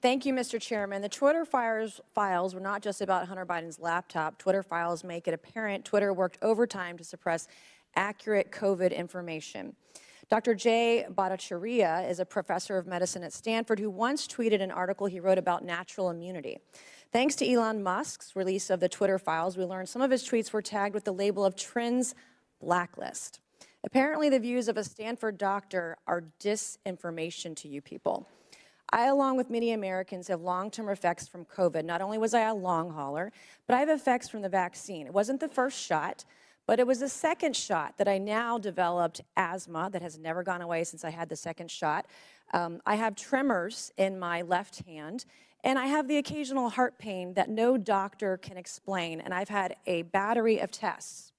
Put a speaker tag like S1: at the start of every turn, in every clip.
S1: Thank you, Mr. Chairman. The Twitter files were not just about Hunter Biden's laptop. Twitter files make it apparent Twitter worked overtime to suppress accurate COVID information. Dr. Jay Bhattacharya is a professor of medicine at Stanford who once tweeted an article he wrote about natural immunity. Thanks to Elon Musk's release of the Twitter files, we learned some of his tweets were tagged with the label of Trends Blacklist. Apparently, the views of a Stanford doctor are disinformation to you people. I, along with many Americans, have long-term effects from COVID. Not only was I a long hauler, but I have effects from the vaccine. It wasn't the first shot, but it was the second shot that I now developed asthma that has never gone away since I had the second shot. I have tremors in my left hand, and I have the occasional heart pain that no doctor can explain, and I've had a battery of tests.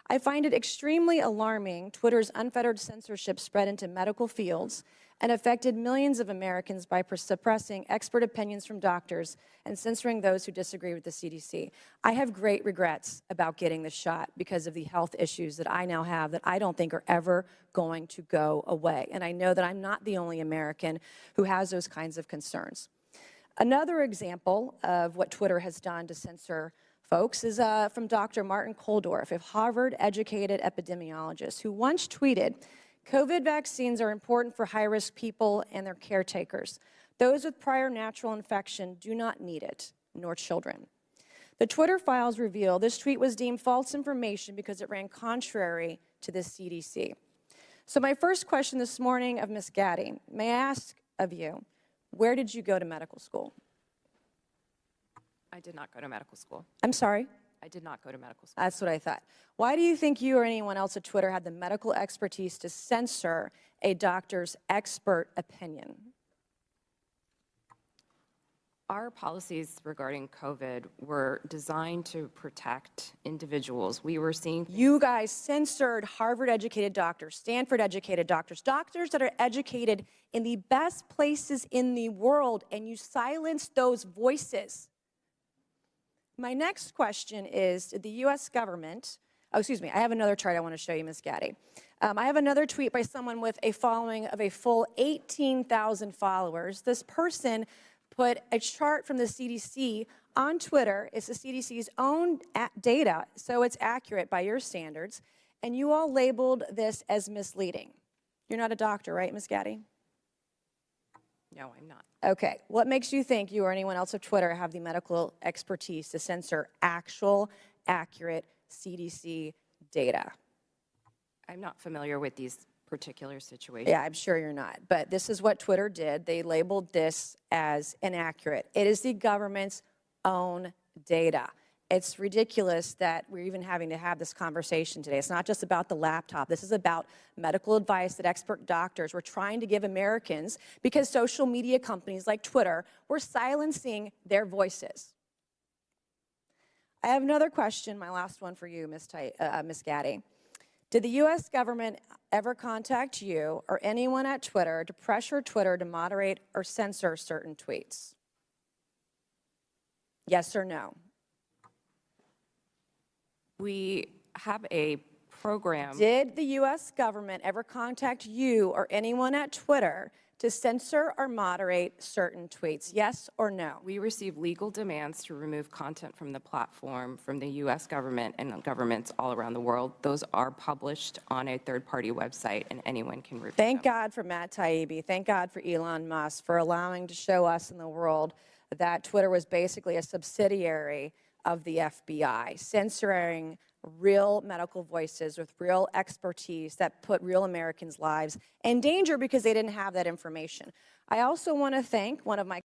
S1: I find it extremely alarming Twitter's unfettered censorship spread into medical fields and affected millions of Americans by suppressing expert opinions from doctors and censoring those who disagree with the CDC. I have great regrets about getting the shot because of the health issues that I now have that I don't think are ever going to go away. And I know that I'm not the only American who has those kinds of concerns. Another example of what Twitter has done to censor folks is from Dr. Martin Kulldorff, a Harvard-educated epidemiologist who once tweeted, COVID vaccines are important for high-risk people and their caretakers. Those with prior natural infection do not need it, nor children. The Twitter files reveal this tweet was deemed false information because it ran contrary to the CDC. So my first question this morning of Ms. Gaddy, may I ask of you, where did you go to medical school?
S2: I did not go to medical school.
S1: I'm sorry?
S2: I did not go to medical school.
S1: That's what I thought. Why do you think you or anyone else at Twitter had the medical expertise to censor a doctor's expert opinion?
S2: Our policies regarding COVID were designed to protect individuals. We were seeing...
S1: You guys censored Harvard-educated doctors, Stanford-educated doctors, doctors that are educated in the best places in the world, and you silenced those voices. My next question is, did the U.S. government, oh, excuse me, I have another chart I want to show you, Ms. Gaddy. I have another tweet by someone with a following of a full 18,000 followers. This person put a chart from the CDC on Twitter. It's the CDC's own data, so it's accurate by your standards, and you all labeled this as misleading. You're not a doctor, right, Ms. Gaddy?
S2: No, I'm not.
S1: Okay. What makes you think you or anyone else at Twitter have the medical expertise to censor actual, accurate CDC data?
S2: I'm not familiar with these particular situations.
S1: Yeah, I'm sure you're not. But this is what Twitter did. They labeled this as inaccurate. It is the government's own data. It's ridiculous that we're even having to have this conversation today. It's not just about the laptop. This is about medical advice that expert doctors were trying to give Americans because social media companies like Twitter were silencing their voices. I have another question, my last one for you, Ms. Gaddy. Did the U.S. government ever contact you or anyone at Twitter to pressure Twitter to moderate or censor certain tweets? Yes or no?
S2: We have a program.
S1: Did the U.S. government ever contact you or anyone at Twitter to censor or moderate certain tweets? Yes or no?
S2: We receive legal demands to remove content from the platform from the U.S. government and governments all around the world. Those are published on a third-party website, and anyone can review
S1: Thank
S2: them.
S1: God for Matt Taibbi. Thank God for Elon Musk for allowing to show us in the world that Twitter was basically a subsidiary of the FBI, censoring real medical voices with real expertise that put real Americans' lives in danger because they didn't have that information. I also want to thank one of my...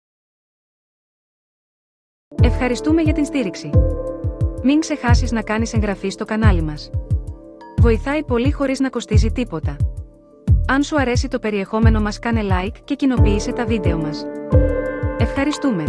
S3: Ευχαριστούμε για την στήριξη. Μην ξεχάσεις να κάνεις εγγραφή στο κανάλι μας. Βοηθάει πολύ χωρίς να κοστίζει τίποτα. Αν σου αρέσει το περιεχόμενο μας, κάνε like και κοινοποίησε τα βίντεο μας. Ευχαριστούμε.